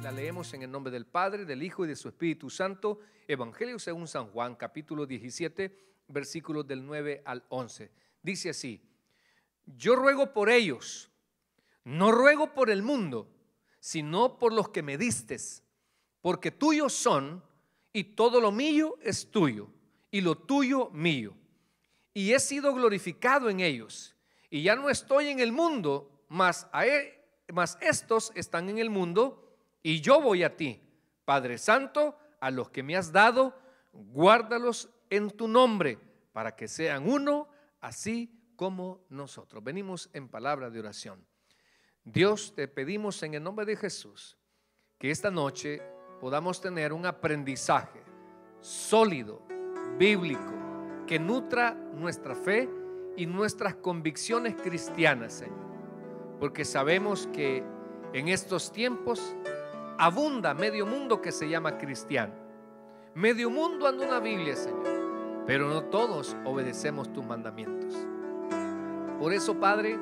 La leemos en el nombre del Padre, del Hijo y de su Espíritu Santo. Evangelio según San Juan, capítulo 17, versículos del 9 al 11. Dice así: yo ruego por ellos, no ruego por el mundo, sino por los que me distes, porque tuyos son, y todo lo mío es tuyo, y lo tuyo mío. Y he sido glorificado en ellos, y ya no estoy en el mundo, mas estos están en el mundo, y yo voy a ti. Padre Santo, a los que me has dado, guárdalos en tu nombre, para que sean uno, así como nosotros. Venimos en palabra de oración. Dios, te pedimos en el nombre de Jesús que esta noche podamos tener un aprendizaje sólido, bíblico, que nutra nuestra fe y nuestras convicciones cristianas, Señor. Porque sabemos que en estos tiempos abunda medio mundo que se llama cristiano. Medio mundo anda una Biblia, Señor, pero no todos obedecemos tus mandamientos. Por eso, Padre,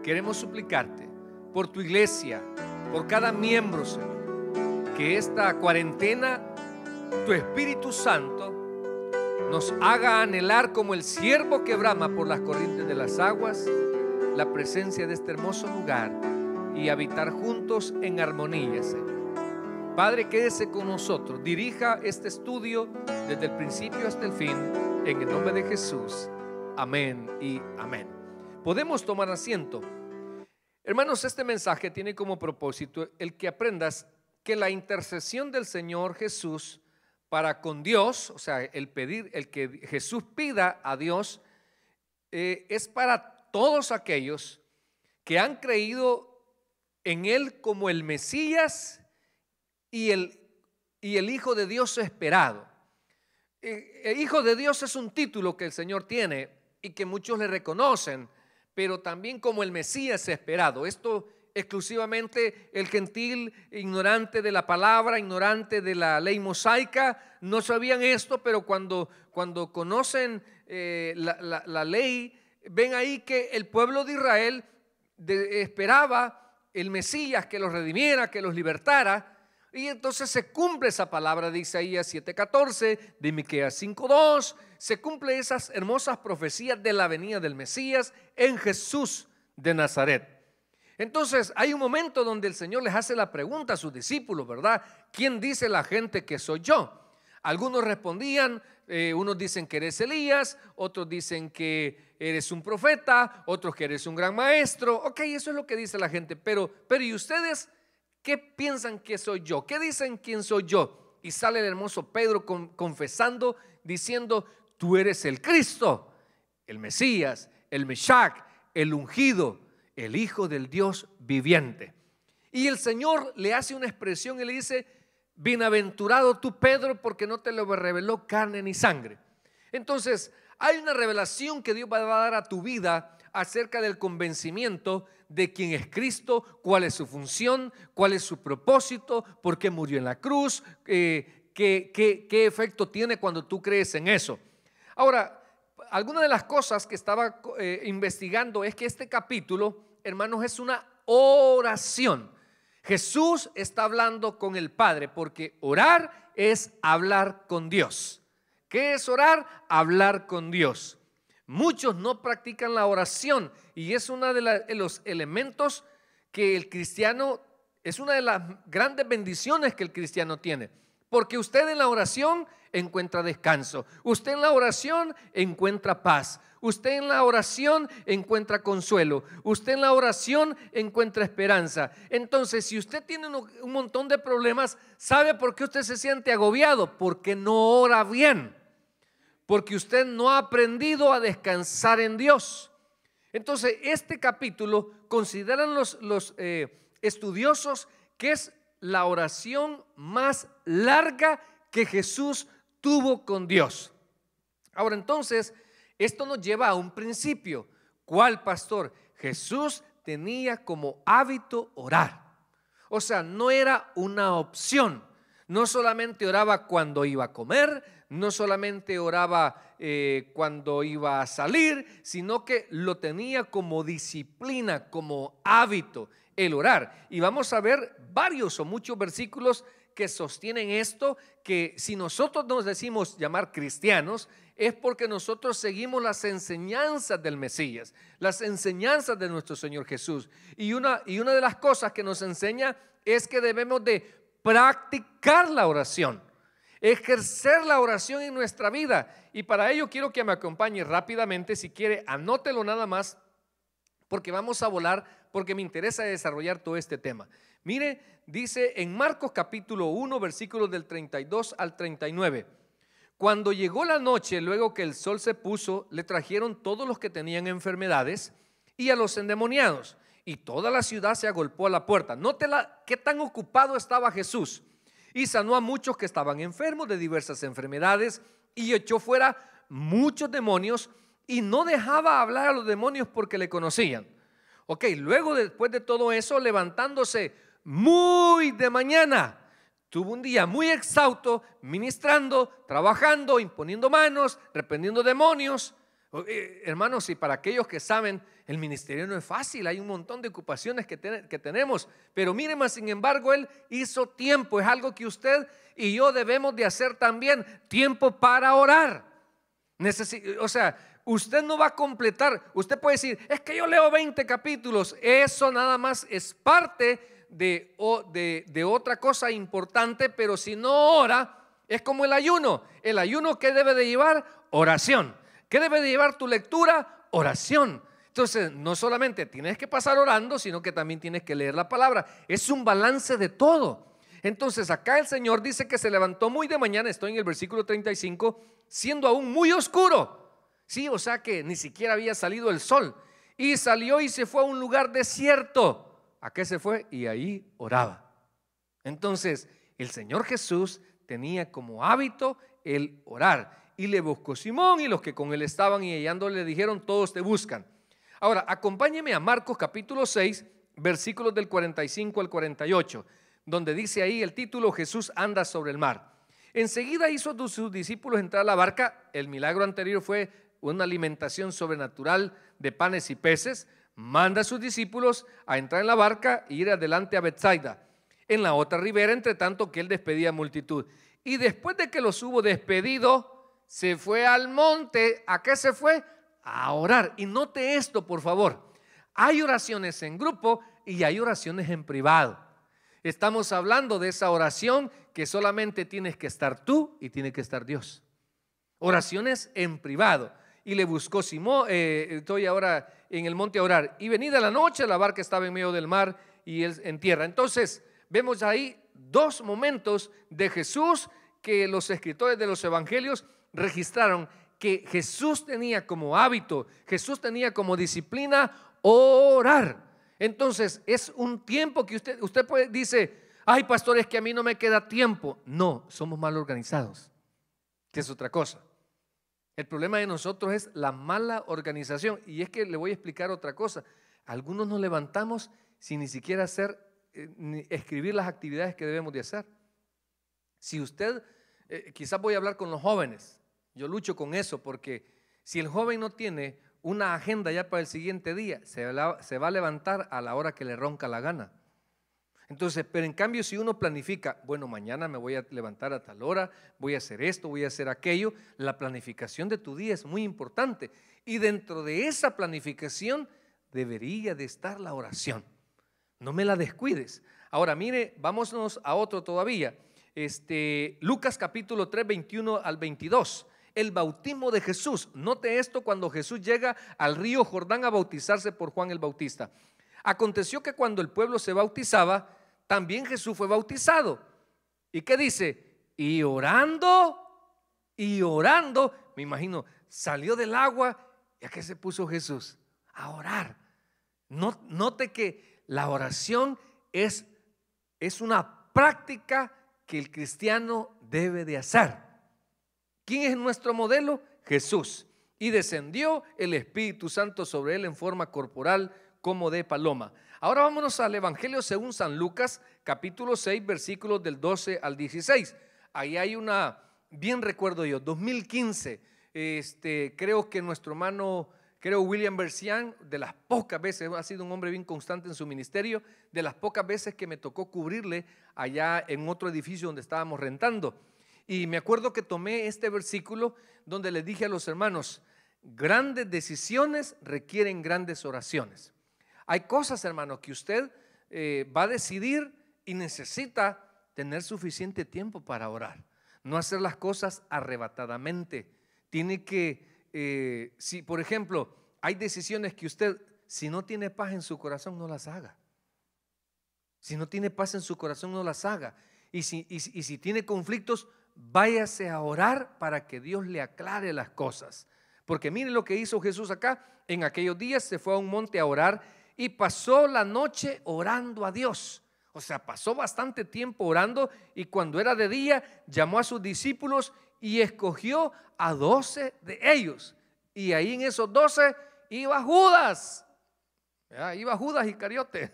queremos suplicarte por tu iglesia, por cada miembro, Señor, que esta cuarentena, tu Espíritu Santo nos haga anhelar como el ciervo que brama por las corrientes de las aguas, la presencia de este hermoso lugar y habitar juntos en armonía, Señor. Padre, quédese con nosotros, dirija este estudio desde el principio hasta el fin, en el nombre de Jesús. Amén y amén. Podemos tomar asiento. Hermanos, este mensaje tiene como propósito el que aprendas que la intercesión del Señor Jesús para con Dios, o sea, el que Jesús pida a Dios, es para todos aquellos que han creído en Él como el Mesías y el Hijo de Dios esperado. El Hijo de Dios es un título que el Señor tiene y que muchos le reconocen, pero también como el Mesías esperado. Esto exclusivamente el gentil ignorante de la palabra, ignorante de la ley mosaica, no sabían esto, pero cuando conocen la ley, ven ahí que el pueblo de Israel esperaba el Mesías que los redimiera, que los libertara. Y entonces se cumple esa palabra de Isaías 7:14, de Miqueas 5:2, se cumple esas hermosas profecías de la venida del Mesías en Jesús de Nazaret. Entonces hay un momento donde el Señor les hace la pregunta a sus discípulos, ¿verdad? ¿Quién dice la gente que soy yo? Algunos respondían, unos dicen que eres Elías, otros dicen que eres un profeta, otros que eres un gran maestro. Ok, eso es lo que dice la gente, pero ¿y ustedes qué piensan que soy yo? ¿Qué dicen quién soy yo? Y sale el hermoso Pedro confesando, diciendo: tú eres el Cristo, el Mesías, el Meshach, el ungido, el Hijo del Dios viviente. Y el Señor le hace una expresión y le dice: bienaventurado tú, Pedro, porque no te lo reveló carne ni sangre. Entonces hay una revelación que Dios va a dar a tu vida acerca del convencimiento de quién es Cristo, cuál es su función, cuál es su propósito, por qué murió en la cruz, qué efecto tiene cuando tú crees en eso. Ahora, alguna de las cosas que estaba investigando es que este capítulo, hermanos, es una oración. Jesús está hablando con el Padre, porque orar es hablar con Dios. ¿Qué es orar? Hablar con Dios. Muchos no practican la oración y es uno de los elementos que el cristiano, es una de las grandes bendiciones que el cristiano tiene. Porque usted en la oración encuentra descanso, usted en la oración encuentra paz, usted en la oración encuentra consuelo, usted en la oración encuentra esperanza. Entonces, si usted tiene un montón de problemas, ¿sabe por qué usted se siente agobiado? Porque no ora bien, porque usted no ha aprendido a descansar en Dios. Entonces, este capítulo consideran los estudiosos que es la oración más larga que Jesús tuvo con Dios. Ahora, entonces, esto nos lleva a un principio. ¿Cuál, pastor? Jesús tenía como hábito orar. O sea, no era una opción. No solamente oraba cuando iba a comer, no solamente oraba cuando iba a salir, sino que lo tenía como disciplina, como hábito. el orar. Y vamos a ver varios o muchos versículos que sostienen esto, que si nosotros nos decimos llamar cristianos, es porque nosotros seguimos las enseñanzas del Mesías, las enseñanzas de nuestro Señor Jesús. Y una de las cosas que nos enseña es que debemos de practicar la oración, ejercer la oración en nuestra vida. Y para ello quiero que me acompañe rápidamente. Si quiere, anótelo nada más, porque vamos a volar, porque me interesa desarrollar todo este tema. Mire, dice en Marcos capítulo 1, versículos del 32 al 39. Cuando llegó la noche, luego que el sol se puso, le trajeron todos los que tenían enfermedades y a los endemoniados, y toda la ciudad se agolpó a la puerta. Nótela qué tan ocupado estaba Jesús. Y sanó a muchos que estaban enfermos de diversas enfermedades y echó fuera muchos demonios, y no dejaba hablar a los demonios porque le conocían. Ok, luego después de todo eso, levantándose muy de mañana, tuvo un día muy exhausto, ministrando, trabajando, imponiendo manos, reprendiendo demonios. Hermanos, y para aquellos que saben, el ministerio no es fácil, hay un montón de ocupaciones que tenemos, pero mire, más sin embargo, él hizo tiempo. Es algo que usted y yo debemos de hacer también, tiempo para orar. O sea, usted no va a completar, usted puede decir, es que yo leo 20 capítulos, eso nada más es parte de otra cosa importante, pero si no ora, es como el ayuno. El ayuno, ¿qué debe de llevar? Oración. ¿Qué debe de llevar tu lectura? Oración. Entonces, no solamente tienes que pasar orando, sino que también tienes que leer la palabra. Es un balance de todo. Entonces, acá el Señor dice que se levantó muy de mañana, estoy en el versículo 35, siendo aún muy oscuro. Sí, o sea que ni siquiera había salido el sol. Y salió y se fue a un lugar desierto. ¿A qué se fue? Y ahí oraba. Entonces, el Señor Jesús tenía como hábito el orar. Y le buscó Simón, y los que con él estaban y hallándole le dijeron, todos te buscan. Ahora, acompáñeme a Marcos capítulo 6, versículos del 45 al 48, donde dice ahí el título, Jesús anda sobre el mar. Enseguida hizo a sus discípulos entrar a la barca. El milagro anterior fue una alimentación sobrenatural de panes y peces. Manda a sus discípulos a entrar en la barca e ir adelante a Betsaida, en la otra ribera, entre tanto que él despedía a multitud. Y después de que los hubo despedido, se fue al monte. ¿A qué se fue? A orar. Y note esto, por favor. Hay oraciones en grupo y hay oraciones en privado. Estamos hablando de esa oración que solamente tienes que estar tú y tiene que estar Dios. Oraciones en privado. Y le buscó Simón, estoy ahora en el monte a orar. Y venida la noche, la barca estaba en medio del mar y él en tierra. Entonces, vemos ahí dos momentos de Jesús que los escritores de los evangelios registraron que Jesús tenía como hábito, Jesús tenía como disciplina orar. Entonces es un tiempo que usted dice, ay pastor, es que a mí no me queda tiempo. No, somos mal organizados, que es otra cosa. El problema de nosotros es la mala organización. Y es que le voy a explicar otra cosa. Algunos nos levantamos sin ni siquiera escribir las actividades que debemos de hacer. Si usted, quizás voy a hablar con los jóvenes. Yo lucho con eso, porque si el joven no tiene una agenda ya para el siguiente día, se va a levantar a la hora que le ronca la gana. Entonces, pero en cambio, si uno planifica, bueno, mañana me voy a levantar a tal hora, voy a hacer esto, voy a hacer aquello, la planificación de tu día es muy importante. Y dentro de esa planificación debería de estar la oración. No me la descuides. Ahora, mire, vámonos a otro todavía. Lucas capítulo 3, 21 al 22. El bautismo de Jesús. Note esto cuando Jesús llega al río Jordán a bautizarse por Juan el Bautista. Aconteció que cuando el pueblo se bautizaba, también Jesús fue bautizado. ¿Y qué dice? Y orando, me imagino, salió del agua. ¿Y a qué se puso Jesús? A orar. Note que la oración es una práctica que el cristiano debe de hacer. ¿Quién es nuestro modelo? Jesús. Y descendió el Espíritu Santo sobre él en forma corporal como de paloma. Ahora vámonos al Evangelio según San Lucas, capítulo 6, versículos del 12 al 16. Ahí hay bien recuerdo yo, 2015, creo que nuestro hermano Creo William Bercian, de las pocas veces, ha sido un hombre bien constante en su ministerio, de las pocas veces que me tocó cubrirle allá en otro edificio donde estábamos rentando. Y me acuerdo que tomé este versículo donde le dije a los hermanos: grandes decisiones requieren grandes oraciones. Hay cosas, hermanos, que usted va a decidir y necesita tener suficiente tiempo para orar. No hacer las cosas arrebatadamente. Tiene que, si por ejemplo hay decisiones que usted, si no tiene paz en su corazón, no las haga. Si no tiene paz en su corazón, no las haga. Y si tiene conflictos, váyase a orar para que Dios le aclare las cosas. Porque mire lo que hizo Jesús acá. En aquellos días se fue a un monte a orar y pasó la noche orando a Dios. O sea, pasó bastante tiempo orando, y cuando era de día llamó a sus discípulos y escogió a 12 de ellos. Y ahí en esos 12 iba Judas. Iba Judas Iscariote.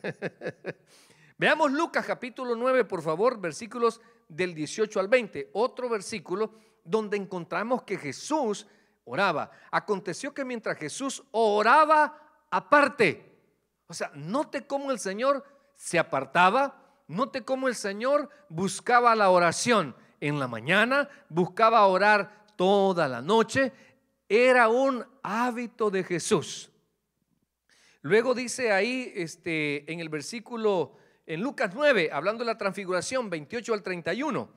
Veamos Lucas capítulo 9, por favor, versículos del 18 al 20. Otro versículo donde encontramos que Jesús oraba. Aconteció que mientras Jesús oraba aparte, o sea, note cómo el Señor se apartaba, note cómo el Señor buscaba la oración en la mañana, buscaba orar toda la noche. Era un hábito de Jesús. Luego dice ahí en el versículo, en Lucas 9, hablando de la transfiguración, 28 al 31.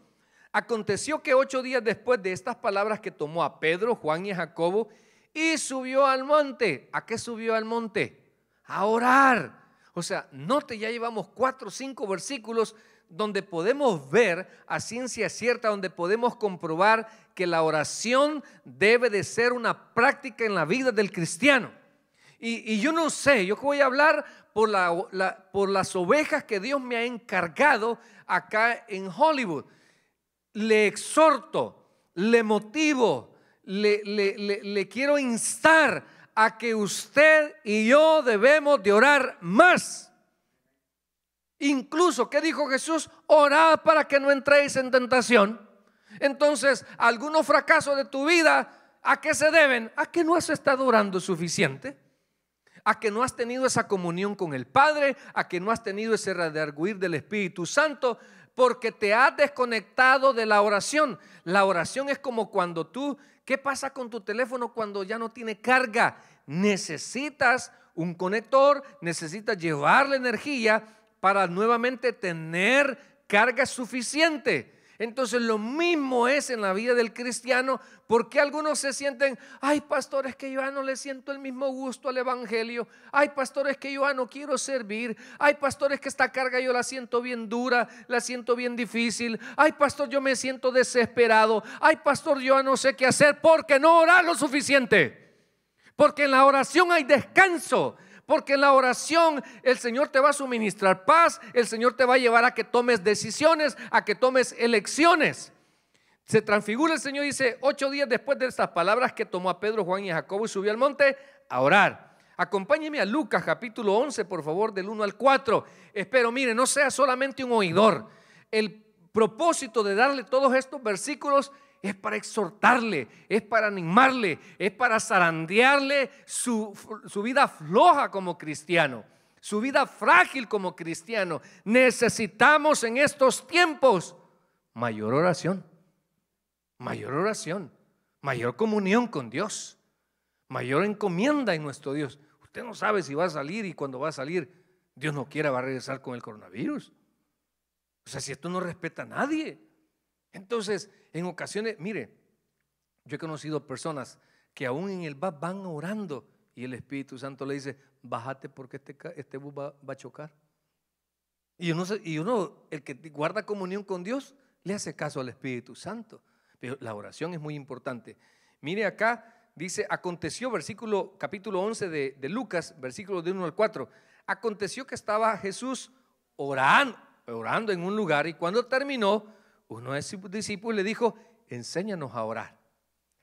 Aconteció que 8 días después de estas palabras, que tomó a Pedro, Juan y a Jacobo y subió al monte. ¿A qué subió al monte? A orar. O sea, note, ya llevamos 4 o 5 versículos donde podemos ver a ciencia cierta, donde podemos comprobar que la oración debe de ser una práctica en la vida del cristiano. Y yo no sé, yo voy a hablar por las ovejas que Dios me ha encargado acá en Hollywood. Le exhorto, le motivo, le quiero instar a que usted y yo debemos de orar más. Incluso, ¿qué dijo Jesús? Orad para que no entréis en tentación. Entonces, algunos fracasos de tu vida, ¿a qué se deben? A que no has estado orando suficiente, a que no has tenido esa comunión con el Padre, a que no has tenido ese redarguir del Espíritu Santo, porque te has desconectado de la oración. La oración es como cuando tú, ¿qué pasa con tu teléfono cuando ya no tiene carga? Necesitas un conector, necesitas llevarle energía para nuevamente tener carga suficiente. Entonces lo mismo es en la vida del cristiano. Porque algunos se sienten: ay, pastor, es que yo ya no le siento el mismo gusto al evangelio. Ay, pastor, es que yo ya no quiero servir. Ay, pastor, es que esta carga yo la siento bien dura, la siento bien difícil. Ay, pastor, yo me siento desesperado. Ay, pastor, yo ya no sé qué hacer. Porque no orar lo suficiente. Porque en la oración hay descanso. Porque en la oración el Señor te va a suministrar paz. El Señor te va a llevar a que tomes decisiones, a que tomes elecciones. Se transfigura el Señor, dice, 8 días después de estas palabras, que tomó a Pedro, Juan y a Jacobo y subió al monte a orar. Acompáñeme a Lucas capítulo 11, por favor, del 1 al 4. Espero, mire, no sea solamente un oidor. El propósito de darle todos estos versículos es para exhortarle, es para animarle, es para zarandearle su vida floja como cristiano, su vida frágil como cristiano. Necesitamos en estos tiempos mayor oración, mayor comunión con Dios, mayor encomienda en nuestro Dios. Usted no sabe si va a salir, y cuando va a salir, Dios no quiera, va a regresar con el coronavirus. O sea, si esto no respeta a nadie. Entonces, en ocasiones, mire, yo he conocido personas que aún en el bus van orando y el Espíritu Santo le dice: bájate porque este bus va a chocar. Y uno, el que guarda comunión con Dios, le hace caso al Espíritu Santo. Pero la oración es muy importante. Mire acá, dice, aconteció, capítulo 11 de Lucas, versículos de 1 al 4. Aconteció que estaba Jesús orando en un lugar, y cuando terminó, uno de sus discípulos le dijo: enséñanos a orar.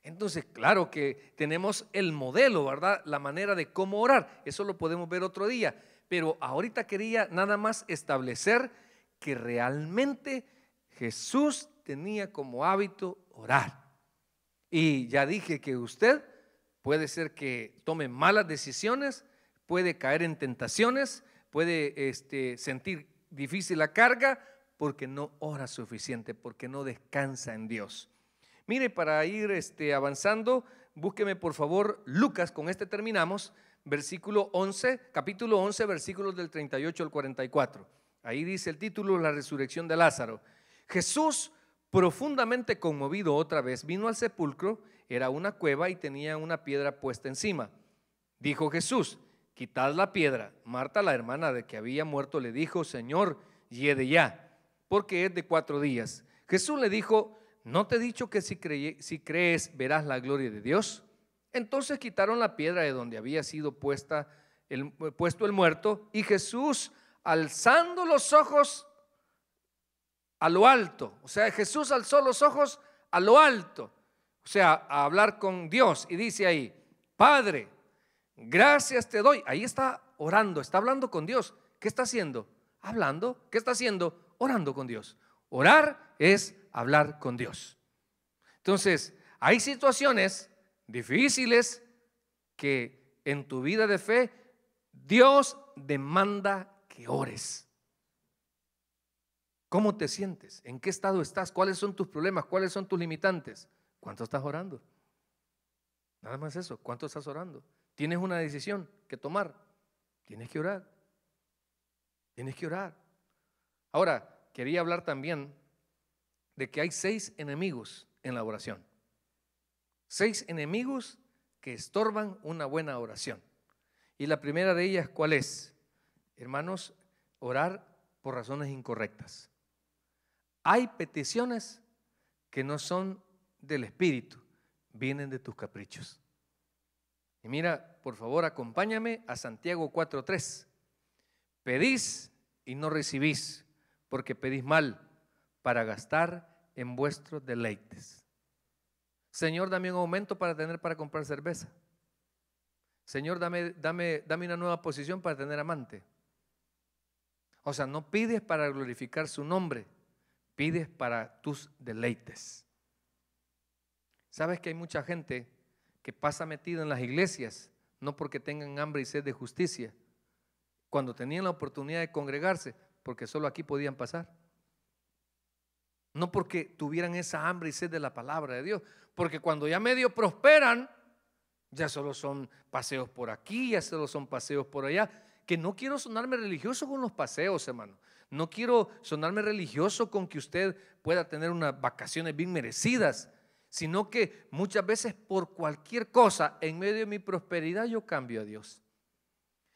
Entonces, claro que tenemos el modelo, ¿verdad? La manera de cómo orar. Eso lo podemos ver otro día. Pero ahorita quería nada más establecer que realmente Jesús tenía como hábito orar. Y ya dije que usted puede ser que tome malas decisiones, puede caer en tentaciones, puede sentir difícil la carga porque no ora suficiente, porque no descansa en Dios. Mire, para ir avanzando, búsqueme por favor Lucas, con este terminamos, capítulo 11, versículos del 38 al 44. Ahí dice el título: La resurrección de Lázaro. Jesús, profundamente conmovido otra vez, vino al sepulcro. Era una cueva y tenía una piedra puesta encima. Dijo Jesús: quitad la piedra. Marta, la hermana de que había muerto, le dijo: Señor, hiede ya, porque es de 4 días. Jesús le dijo: ¿no te he dicho que si crees verás la gloria de Dios? Entonces quitaron la piedra de donde había sido puesto el muerto, y Jesús, alzando los ojos a lo alto, o sea, Jesús alzó los ojos a lo alto, o sea, a hablar con Dios, y dice ahí: Padre, gracias te doy. Ahí está orando, está hablando con Dios. ¿Qué está haciendo? Hablando. ¿Qué está haciendo? Orando con Dios. Orar es hablar con Dios. Entonces, hay situaciones difíciles que en tu vida de fe Dios demanda que ores. ¿Cómo te sientes? ¿En qué estado estás? ¿Cuáles son tus problemas? ¿Cuáles son tus limitantes? ¿Cuánto estás orando? Nada más eso. ¿Cuánto estás orando? Tienes una decisión que tomar. Tienes que orar. Tienes que orar. Ahora, quería hablar también de que hay 6 enemigos en la oración. 6 enemigos que estorban una buena oración. Y la primera de ellas, ¿cuál es? Hermanos, orar por razones incorrectas. Hay peticiones que no son del Espíritu, vienen de tus caprichos. Y mira, por favor, acompáñame a Santiago 4:3. Pedís y no recibís, porque pedís mal, para gastar en vuestros deleites. Señor, dame un aumento para tener para comprar cerveza. Señor, dame una nueva posición para tener amante. O sea, no pides para glorificar su nombre, pides para tus deleites. ¿Sabes que hay mucha gente que pasa metida en las iglesias no porque tengan hambre y sed de justicia, cuando tenían la oportunidad de congregarse, porque solo aquí podían pasar? No porque tuvieran esa hambre y sed de la palabra de Dios, porque cuando ya medio prosperan, ya solo son paseos por aquí, ya solo son paseos por allá. Que no quiero sonarme religioso con los paseos, hermano. No quiero sonarme religioso con que usted pueda tener unas vacaciones bien merecidas, sino que muchas veces por cualquier cosa, en medio de mi prosperidad, yo cambio a Dios.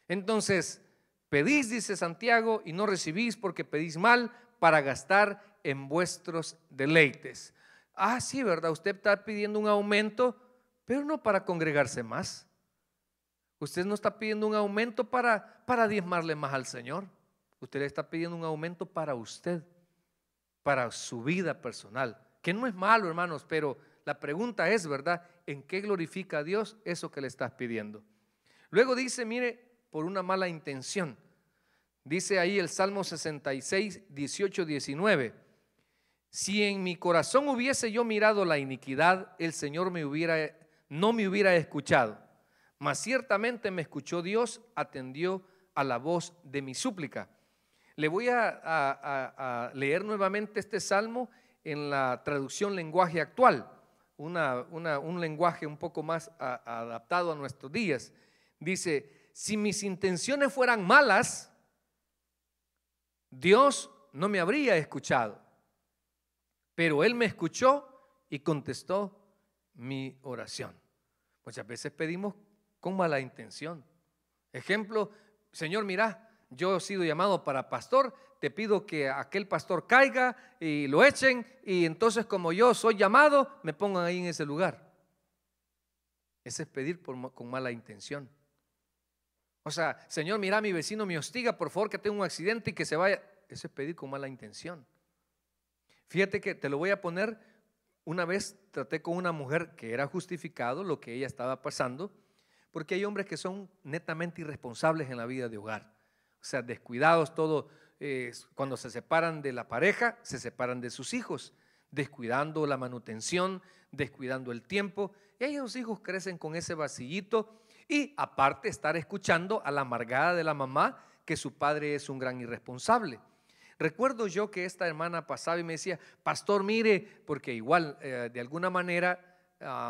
Entonces, pedís, dice Santiago, y no recibís porque pedís mal, para gastar en vuestros deleites. Ah, sí, ¿verdad? Usted está pidiendo un aumento, pero no para congregarse más. Usted no está pidiendo un aumento para diezmarle más al Señor. Usted está pidiendo un aumento para usted, para su vida personal, que no es malo, hermanos, pero la pregunta es, ¿verdad?, ¿en qué glorifica a Dios eso que le estás pidiendo? Luego dice, mire, por una mala intención. Dice ahí el Salmo 66, 18, 19. Si en mi corazón hubiese yo mirado la iniquidad, el Señor no me hubiera escuchado. Mas ciertamente me escuchó Dios, atendió a la voz de mi súplica. Le voy a leer nuevamente este salmo en la traducción lenguaje actual, un lenguaje un poco más adaptado a nuestros días. Dice: si mis intenciones fueran malas, Dios no me habría escuchado, pero Él me escuchó y contestó mi oración. Muchas veces pedimos con mala intención. Ejemplo: Señor, mira, yo he sido llamado para pastor, te pido que aquel pastor caiga y lo echen, y entonces como yo soy llamado, me pongan ahí en ese lugar. Ese es pedir con mala intención. O sea, Señor, mira, mi vecino me hostiga, por favor, que tenga un accidente y que se vaya. Eso es pedir con mala intención. Fíjate que te lo voy a poner. Una vez traté con una mujer que era justificado lo que ella estaba pasando, porque hay hombres que son netamente irresponsables en la vida de hogar. O sea, descuidados, todo. Cuando se separan de la pareja, se separan de sus hijos. descuidando la manutención, descuidando el tiempo. Y ahí los hijos crecen con ese vacillito y aparte estar escuchando a la amargada de la mamá que su padre es un gran irresponsable. Recuerdo yo que esta hermana pasaba y me decía, pastor, mire, porque igual de alguna manera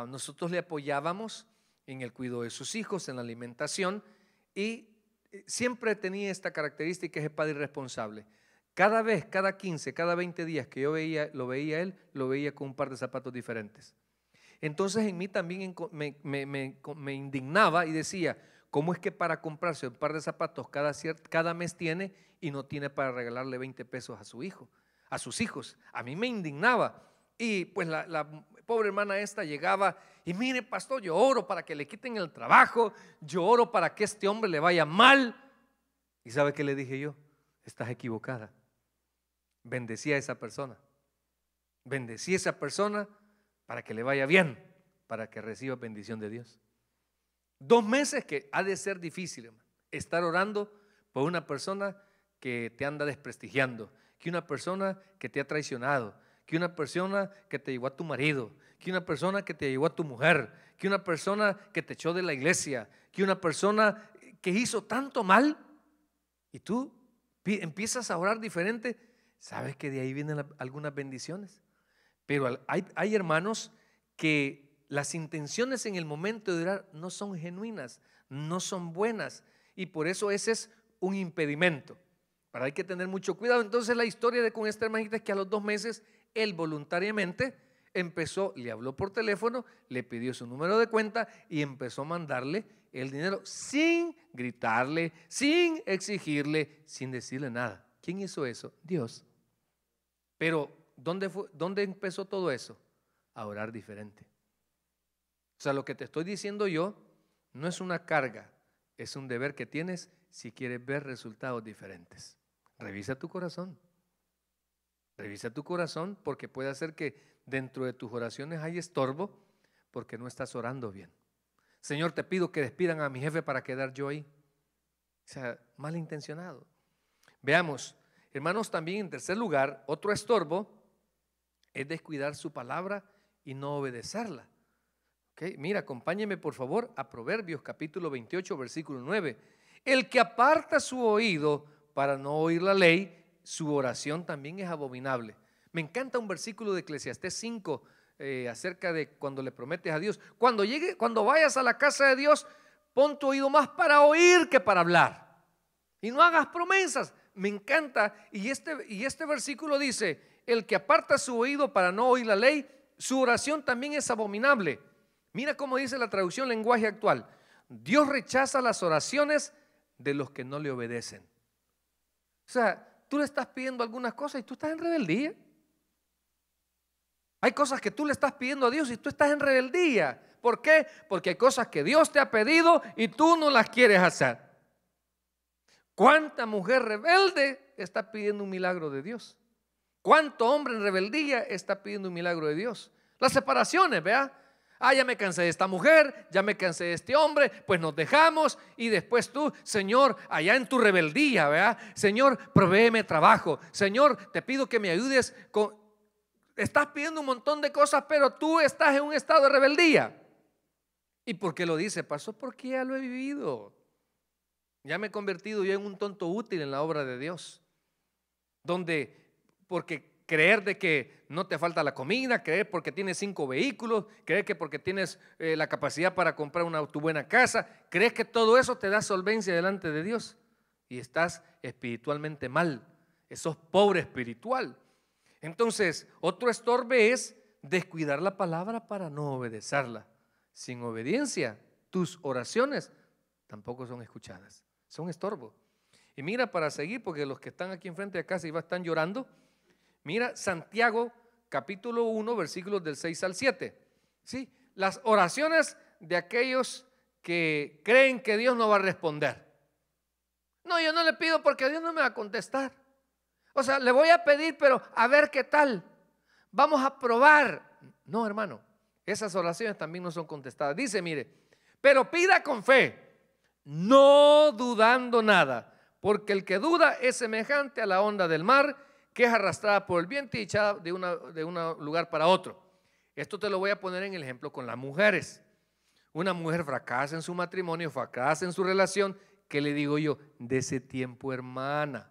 nosotros le apoyábamos en el cuidado de sus hijos, en la alimentación, y siempre tenía esta característica, ese padre irresponsable. Cada vez, cada 15, cada 20 días que yo lo veía él, lo veía con un par de zapatos diferentes. Entonces en mí también me indignaba y decía, ¿cómo es que para comprarse un par de zapatos cada mes tiene y no tiene para regalarle 20 pesos a su hijo, a sus hijos? A mí me indignaba. Y pues la pobre hermana esta llegaba y mire, pastor, yo oro para que le quiten el trabajo, yo oro para que este hombre le vaya mal. ¿Y sabe qué le dije yo? Estás equivocada. Bendecí a esa persona. Bendecí a esa persona para que le vaya bien, para que reciba bendición de Dios. 2 meses que ha de ser difícil, hermano, estar orando por una persona que te anda desprestigiando, que una persona que te ha traicionado, que una persona que te llevó a tu marido, que una persona que te llevó a tu mujer, que una persona que te echó de la iglesia, que una persona que hizo tanto mal, y tú empiezas a orar diferente. Sabes que de ahí vienen algunas bendiciones, pero hay hermanos que las intenciones en el momento de orar no son genuinas, no son buenas, y por eso ese es un impedimento. Pero hay que tener mucho cuidado. Entonces la historia con esta hermanita es que a los 2 meses él voluntariamente empezó, le habló por teléfono, le pidió su número de cuenta y empezó a mandarle el dinero sin gritarle, sin exigirle, sin decirle nada. ¿Quién hizo eso? Dios. Pero ¿dónde empezó todo eso? A orar diferente. O sea, lo que te estoy diciendo yo no es una carga, es un deber que tienes si quieres ver resultados diferentes. Revisa tu corazón. Revisa tu corazón, porque puede ser que dentro de tus oraciones hay estorbo porque no estás orando bien. Señor, te pido que despidan a mi jefe para quedar yo ahí. O sea, malintencionado. Veamos, hermanos, también en tercer lugar, otro estorbo es descuidar su palabra y no obedecerla. Okay, mira, acompáñeme por favor a Proverbios capítulo 28, versículo 9. El que aparta su oído para no oír la ley, su oración también es abominable. Me encanta un versículo de Eclesiastés 5 acerca de cuando le prometes a Dios. Cuando vayas a la casa de Dios, pon tu oído más para oír que para hablar. Y no hagas promesas. Me encanta. Y este versículo dice, el que aparta su oído para no oír la ley, su oración también es abominable. Mira cómo dice la traducción lenguaje actual. Dios rechaza las oraciones de los que no le obedecen. O sea, tú le estás pidiendo algunas cosas y tú estás en rebeldía. Hay cosas que tú le estás pidiendo a Dios y tú estás en rebeldía. ¿Por qué? Porque hay cosas que Dios te ha pedido y tú no las quieres hacer. ¿Cuánta mujer rebelde está pidiendo un milagro de Dios? ¿Cuánto hombre en rebeldía está pidiendo un milagro de Dios? Las separaciones, ¿vea? Ya me cansé de esta mujer, ya me cansé de este hombre, pues nos dejamos y después tú, Señor, allá en tu rebeldía, ¿verdad? Señor, provéeme trabajo. Señor, te pido que me ayudes con... Estás pidiendo un montón de cosas, pero tú estás en un estado de rebeldía. ¿Y por qué lo dice? Pasó porque ya lo he vivido. Ya me he convertido yo en un tonto útil en la obra de Dios. Porque creer de que no te falta la comida, creer porque tienes 5 vehículos, creer que porque tienes la capacidad para comprar tu buena casa, crees que todo eso te da solvencia delante de Dios y estás espiritualmente mal, sos pobre espiritual. Entonces, otro estorbo es descuidar la palabra para no obedecerla. Sin obediencia, tus oraciones tampoco son escuchadas, son estorbo. Y mira, para seguir, porque los que están aquí enfrente de casa están llorando. Mira Santiago capítulo 1 versículos del 6 al 7. ¿Sí? Las oraciones de aquellos que creen que Dios no va a responder. No, yo no le pido porque Dios no me va a contestar. O sea, le voy a pedir, pero a ver qué tal. Vamos a probar. No, hermano, esas oraciones también no son contestadas. Dice, mire, pero pida con fe, no dudando nada, porque el que duda es semejante a la onda del mar, que es arrastrada por el viento y echada de un lugar para otro. Esto te lo voy a poner en el ejemplo con las mujeres. Una mujer fracasa en su matrimonio, fracasa en su relación. ¿Qué le digo yo? De ese tiempo, hermana,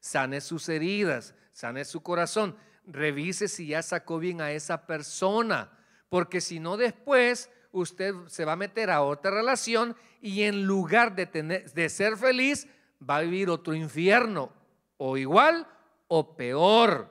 sane sus heridas, sane su corazón, revise si ya sacó bien a esa persona, porque si no, después usted se va a meter a otra relación y en lugar de ser feliz, va a vivir otro infierno, o igual o peor,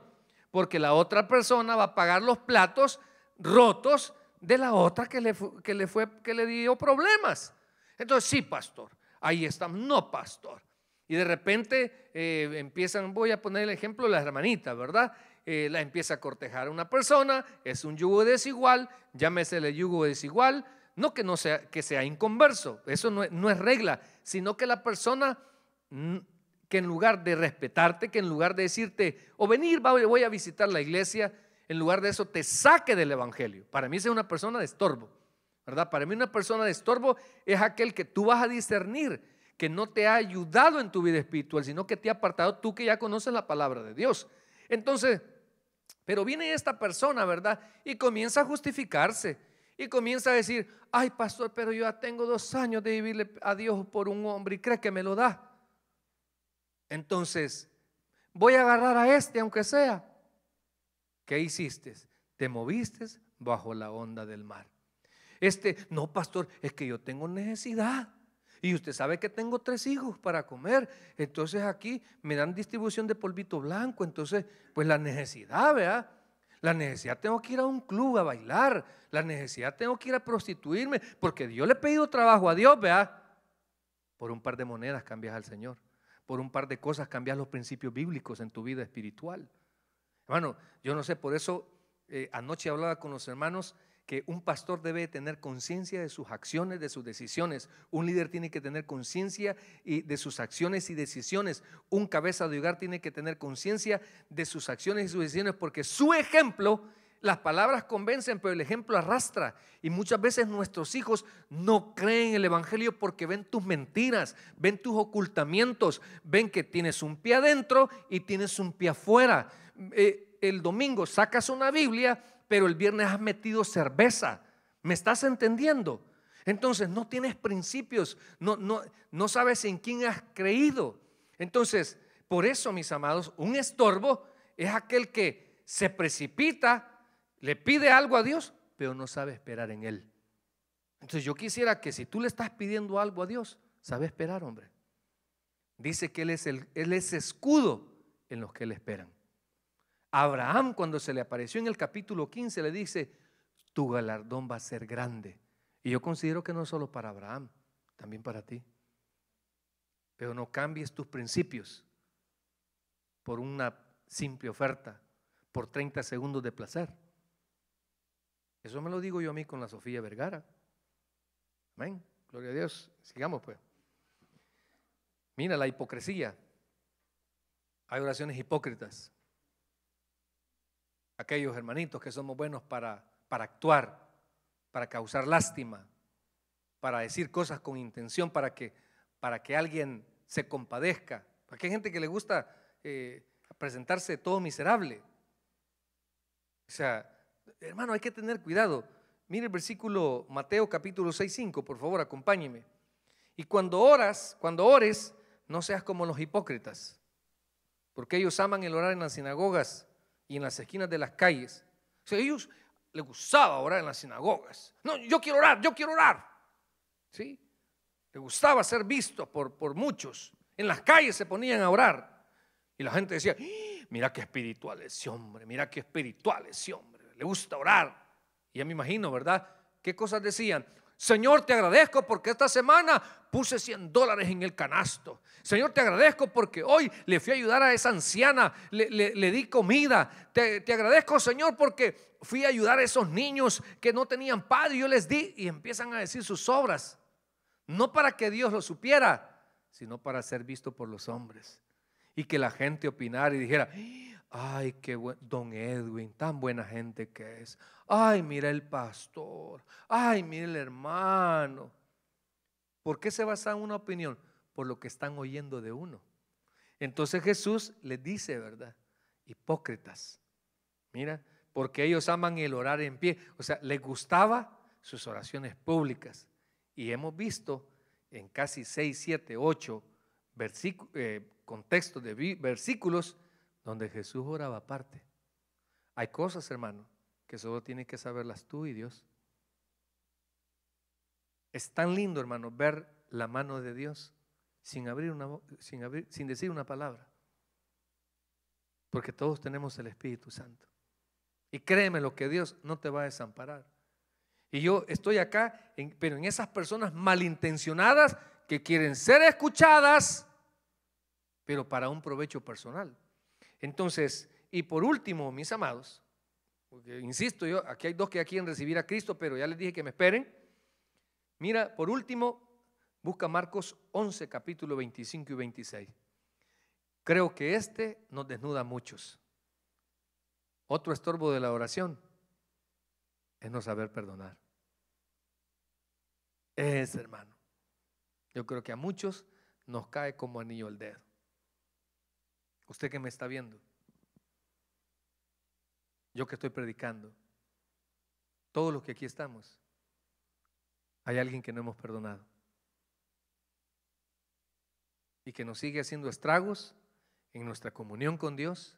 porque la otra persona va a pagar los platos rotos de la otra que le dio problemas. Entonces, sí, pastor, ahí estamos. No, pastor. Y de repente empiezan, voy a poner el ejemplo de las hermanitas, ¿verdad? La empieza a cortejar a una persona, es un yugo desigual, llámesele yugo desigual, no que sea inconverso, eso no es regla, sino que la persona que en lugar de respetarte, que en lugar de decirte, o venir, voy a visitar la iglesia, en lugar de eso te saque del evangelio. Para mí es una persona de estorbo, ¿verdad? Para mí una persona de estorbo es aquel que tú vas a discernir, que no te ha ayudado en tu vida espiritual, sino que te ha apartado, tú que ya conoces la palabra de Dios. Entonces, pero viene esta persona, ¿verdad? Y comienza a justificarse y comienza a decir, ay, pastor, pero yo ya tengo 2 años de vivirle a Dios por un hombre y cree que me lo da. Entonces, voy a agarrar a este aunque sea. ¿Qué hiciste? Te moviste bajo la onda del mar. No, pastor, es que yo tengo necesidad. Y usted sabe que tengo 3 hijos para comer. Entonces aquí me dan distribución de polvito blanco. Entonces, pues la necesidad, ¿verdad? La necesidad, tengo que ir a un club a bailar. La necesidad, tengo que ir a prostituirme. Porque yo le he pedido trabajo a Dios, ¿verdad? Por un par de monedas cambias al Señor. Por un par de cosas cambias los principios bíblicos en tu vida espiritual. Hermano, yo no sé, por eso anoche hablaba con los hermanos que un pastor debe tener conciencia de sus acciones, de sus decisiones. Un líder tiene que tener conciencia de sus acciones y decisiones. Un cabeza de hogar tiene que tener conciencia de sus acciones y sus decisiones, porque su ejemplo, las palabras convencen, pero el ejemplo arrastra. Y muchas veces nuestros hijos no creen el evangelio porque ven tus mentiras, ven tus ocultamientos, ven que tienes un pie adentro y tienes un pie afuera. El domingo sacas una Biblia, pero el viernes has metido cerveza. ¿Me estás entendiendo? Entonces no tienes principios, no sabes en quién has creído. Entonces, por eso, mis amados, un estorbo es aquel que se precipita, le pide algo a Dios, pero no sabe esperar en Él. Entonces yo quisiera que si tú le estás pidiendo algo a Dios, sabe esperar, hombre. Dice que Él es escudo en los que le esperan. Abraham, cuando se le apareció en el capítulo 15, le dice, tu galardón va a ser grande. Y yo considero que no solo para Abraham, también para ti. Pero no cambies tus principios por una simple oferta, por 30 segundos de placer. Eso me lo digo yo a mí con la Sofía Vergara. Amén, gloria a Dios. Sigamos pues. Mira la hipocresía. Hay oraciones hipócritas. Aquellos hermanitos que somos buenos para actuar, para causar lástima, para decir cosas con intención, para que alguien se compadezca. Porque hay gente que le gusta presentarse todo miserable. O sea, hermano, hay que tener cuidado. Mire el versículo Mateo capítulo 6:5, por favor, acompáñeme. Y cuando ores, no seas como los hipócritas, porque ellos aman el orar en las sinagogas y en las esquinas de las calles. O sea, a ellos les gustaba orar en las sinagogas. No, yo quiero orar. ¿Sí? Les gustaba ser visto por muchos. En las calles se ponían a orar. Y la gente decía, mira qué espiritual es ese hombre, le gusta orar. Y ya me imagino, ¿verdad? ¿Qué cosas decían? Señor, te agradezco porque esta semana puse $100 en el canasto. Señor, te agradezco porque hoy le fui a ayudar a esa anciana, le di comida. Te agradezco, Señor, porque fui a ayudar a esos niños que no tenían padre y yo les di. Y empiezan a decir sus obras, no para que Dios lo supiera, sino para ser visto por los hombres. Y que la gente opinara y dijera, ay, qué buen don Edwin, tan buena gente que es. Ay, mira el pastor. Ay, mira el hermano. ¿Por qué se basa en una opinión? Por lo que están oyendo de uno. Entonces Jesús les dice, ¿verdad? hipócritas. Mira, porque ellos aman el orar en pie. O sea, les gustaba sus oraciones públicas. Y hemos visto en casi 6, 7, 8 contextos de versículos donde Jesús oraba aparte. Hay cosas, hermano, que solo tienes que saberlas tú y Dios. Es tan lindo, hermano, ver la mano de Dios sin decir una palabra. Porque todos tenemos el Espíritu Santo. Y créeme lo que Dios no te va a desamparar. Y yo estoy acá, pero en esas personas malintencionadas que quieren ser escuchadas, pero para un provecho personal. Entonces, y por último, mis amados, porque insisto yo, aquí hay dos que quieren recibir a Cristo, pero ya les dije que me esperen. Mira, por último, busca Marcos 11, capítulo 25 y 26. Creo que este nos desnuda a muchos. Otro estorbo de la oración es no saber perdonar. Hermano, yo creo que a muchos nos cae como anillo al dedo. Usted que me está viendo, yo que estoy predicando, todos los que aquí estamos, hay alguien que no hemos perdonado y que nos sigue haciendo estragos en nuestra comunión con Dios,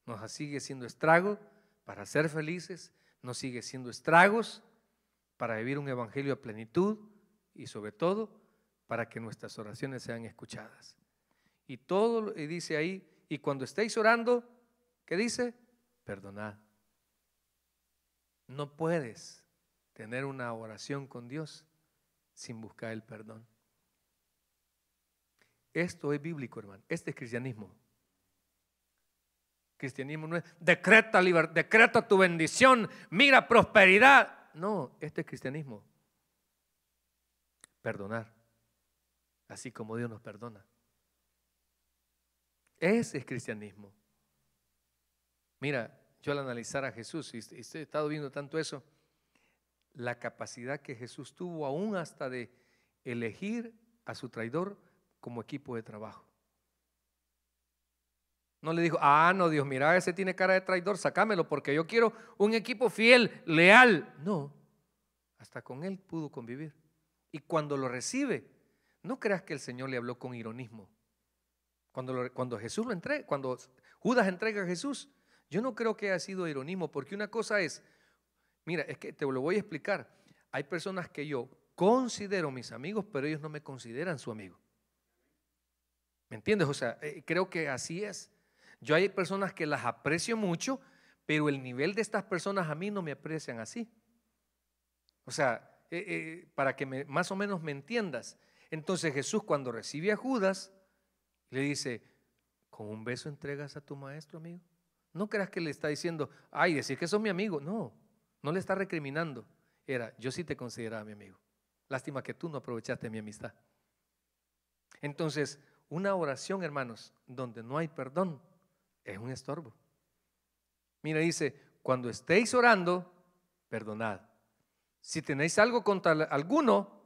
nos sigue siendo estrago para ser felices, nos sigue siendo estragos para vivir un evangelio a plenitud y sobre todo para que nuestras oraciones sean escuchadas. Y todo, y dice ahí, y cuando estéis orando, ¿qué dice? Perdonad. No puedes tener una oración con Dios sin buscar el perdón. Esto es bíblico, hermano. Este es cristianismo. Cristianismo no es decreta libertad, decreta tu bendición, mira prosperidad. No, este es cristianismo. Perdonar, así como Dios nos perdona. Ese es cristianismo. Mira, yo al analizar a Jesús, y he estado viendo tanto eso, la capacidad que Jesús tuvo aún hasta de elegir a su traidor como equipo de trabajo. No le dijo, no, Dios, mira, ese tiene cara de traidor, sácamelo porque yo quiero un equipo fiel, leal. No, hasta con él pudo convivir. Y cuando lo recibe, no creas que el Señor le habló con ironismo. Cuando Jesús lo entrega, cuando Judas entrega a Jesús, yo no creo que haya sido ironismo, porque una cosa es, mira, es que te lo voy a explicar. Hay personas que yo considero mis amigos, pero ellos no me consideran su amigo. ¿Me entiendes? O sea, creo que así es. Yo hay personas que las aprecio mucho, pero el nivel de estas personas a mí no me aprecian así. O sea, para que más o menos me entiendas. Entonces Jesús, cuando recibe a Judas, le dice, ¿con un beso entregas a tu maestro, amigo? No creas que le está diciendo, decir que sos mi amigo. No, no le está recriminando. Yo sí te consideraba mi amigo. Lástima que tú no aprovechaste mi amistad. Entonces, una oración, hermanos, donde no hay perdón, es un estorbo. Mira, dice, cuando estéis orando, perdonad. Si tenéis algo contra alguno,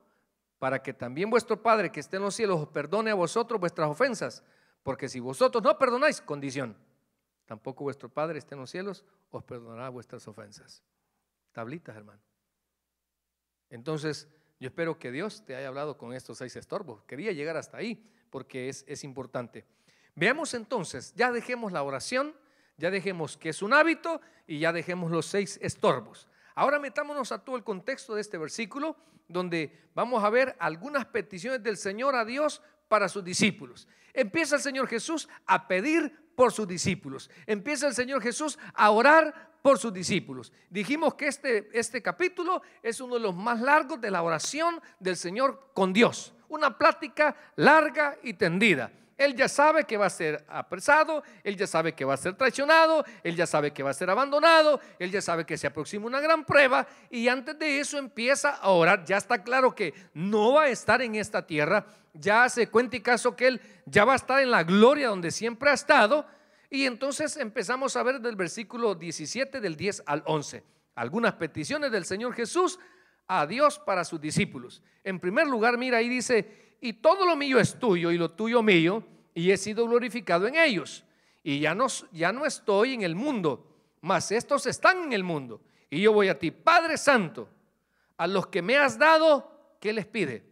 para que también vuestro Padre que esté en los cielos os perdone a vosotros vuestras ofensas, porque si vosotros no perdonáis, condición, tampoco vuestro Padre esté en los cielos os perdonará vuestras ofensas. Tablitas, hermano. Entonces, yo espero que Dios te haya hablado con estos 6 estorbos. Quería llegar hasta ahí porque es importante. Veamos entonces, ya dejemos la oración, ya dejemos que es un hábito y ya dejemos los 6 estorbos. Ahora metámonos a todo el contexto de este versículo, donde vamos a ver algunas peticiones del Señor a Dios para sus discípulos. Empieza el Señor Jesús a pedir por sus discípulos. Empieza el Señor Jesús a orar por sus discípulos. Dijimos que este capítulo es uno de los más largos de la oración del Señor con Dios. Una plática larga y tendida. Él ya sabe que va a ser apresado, él ya sabe que va a ser traicionado, él ya sabe que va a ser abandonado, él ya sabe que se aproxima una gran prueba y antes de eso empieza a orar. Ya está claro que no va a estar en esta tierra, ya se cuenta y caso que él ya va a estar en la gloria donde siempre ha estado. Y entonces empezamos a ver del versículo 17 del 10 al 11 algunas peticiones del Señor Jesús a Dios para sus discípulos. En primer lugar, mira, ahí dice: y todo lo mío es tuyo y lo tuyo mío, y he sido glorificado en ellos. y ya no estoy en el mundo, mas estos están en el mundo. Y yo voy a ti, Padre Santo, a los que me has dado, ¿qué les pide?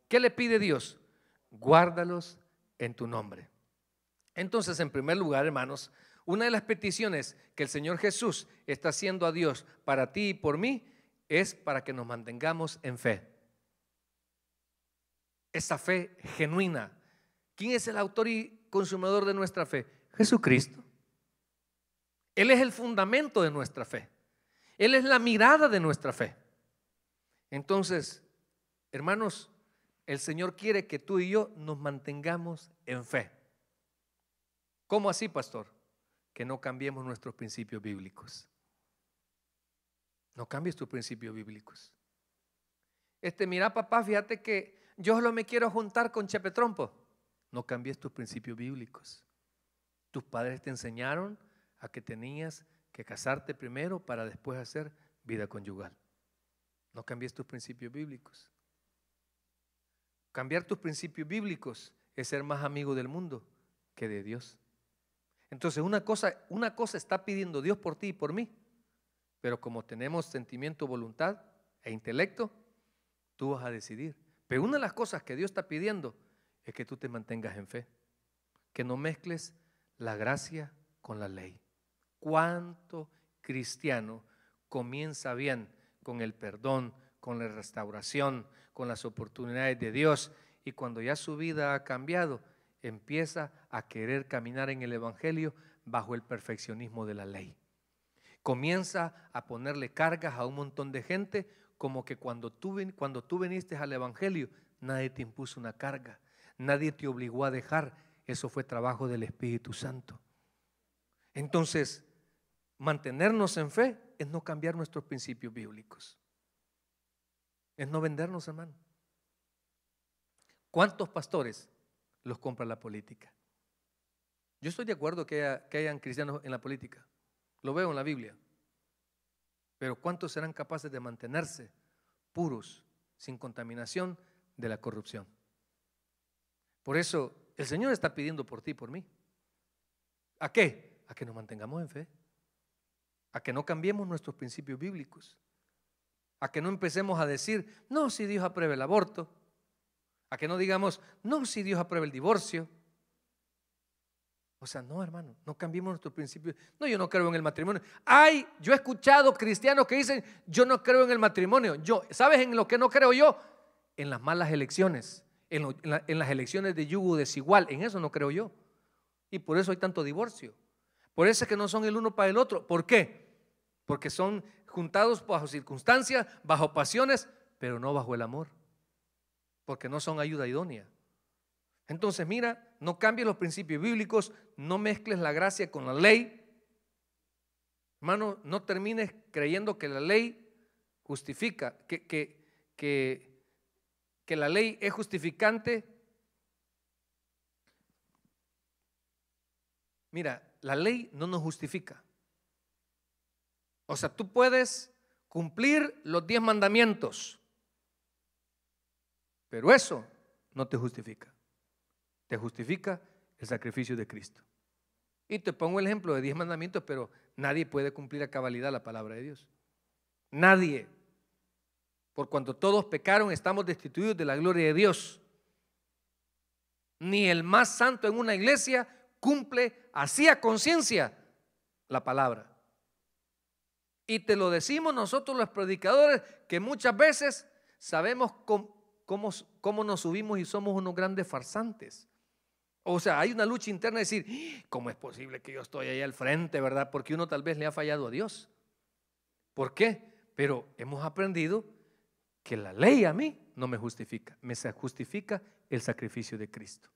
¿Qué le pide Dios? Guárdalos en tu nombre. Entonces, en primer lugar, hermanos, una de las peticiones que el Señor Jesús está haciendo a Dios para ti y por mí es para que nos mantengamos en fe. Esa fe genuina. ¿Quién es el autor y consumador de nuestra fe? Jesucristo. Él es el fundamento de nuestra fe. Él es la mirada de nuestra fe. Entonces, hermanos, el Señor quiere que tú y yo nos mantengamos en fe. ¿Cómo así, pastor? Que no cambiemos nuestros principios bíblicos. No cambies tus principios bíblicos. Mira, papá, fíjate que yo solo me quiero juntar con Chepe Trompo. No cambies tus principios bíblicos. Tus padres te enseñaron a que tenías que casarte primero para después hacer vida conyugal. No cambies tus principios bíblicos. Cambiar tus principios bíblicos es ser más amigo del mundo que de Dios. Entonces una cosa está pidiendo Dios por ti y por mí, pero como tenemos sentimiento, voluntad e intelecto, tú vas a decidir. Pero una de las cosas que Dios está pidiendo es que tú te mantengas en fe, que no mezcles la gracia con la ley. ¿Cuánto cristiano comienza bien con el perdón, con la restauración, con las oportunidades de Dios, y cuando ya su vida ha cambiado, empieza a querer caminar en el evangelio bajo el perfeccionismo de la ley? Comienza a ponerle cargas a un montón de gente, como que cuando tú viniste al evangelio, nadie te impuso una carga, nadie te obligó a dejar. Eso fue trabajo del Espíritu Santo. Entonces, mantenernos en fe es no cambiar nuestros principios bíblicos, es no vendernos, hermano. ¿Cuántos pastores los compra la política? Yo estoy de acuerdo que hayan cristianos en la política, lo veo en la Biblia, pero ¿cuántos serán capaces de mantenerse puros, sin contaminación de la corrupción? Por eso el Señor está pidiendo por ti y por mí. ¿A qué? A que nos mantengamos en fe, a que no cambiemos nuestros principios bíblicos, a que no empecemos a decir, no, si Dios aprueba el aborto, a que no digamos, no, si Dios aprueba el divorcio. O sea, no, hermano, no cambiemos nuestros principios. No, yo no creo en el matrimonio. Yo he escuchado cristianos que dicen, yo no creo en el matrimonio. ¿Sabes en lo que no creo yo? En las malas elecciones, en las elecciones de yugo desigual, en eso no creo yo. Y por eso hay tanto divorcio. Por eso es que no son el uno para el otro. ¿Por qué? Porque son juntados bajo circunstancias, bajo pasiones, pero no bajo el amor. Porque no son ayuda idónea. Entonces, mira, no cambies los principios bíblicos, no mezcles la gracia con la ley. Hermano, no termines creyendo que la ley justifica, que la ley es justificante. Mira, la ley no nos justifica. O sea, tú puedes cumplir los 10 mandamientos, pero eso no te justifica. Te justifica el sacrificio de Cristo. Y te pongo el ejemplo de 10 mandamientos, pero nadie puede cumplir a cabalidad la palabra de Dios. Nadie. Por cuanto todos pecaron, estamos destituidos de la gloria de Dios. Ni el más santo en una iglesia cumple así a conciencia la palabra. Y te lo decimos nosotros los predicadores, que muchas veces sabemos cómo nos subimos y somos unos grandes farsantes. O sea, hay una lucha interna de decir, ¿cómo es posible que yo estoy ahí al frente, verdad? Porque uno tal vez le ha fallado a Dios. ¿Por qué? Pero hemos aprendido que la ley a mí no me justifica, me justifica el sacrificio de Cristo.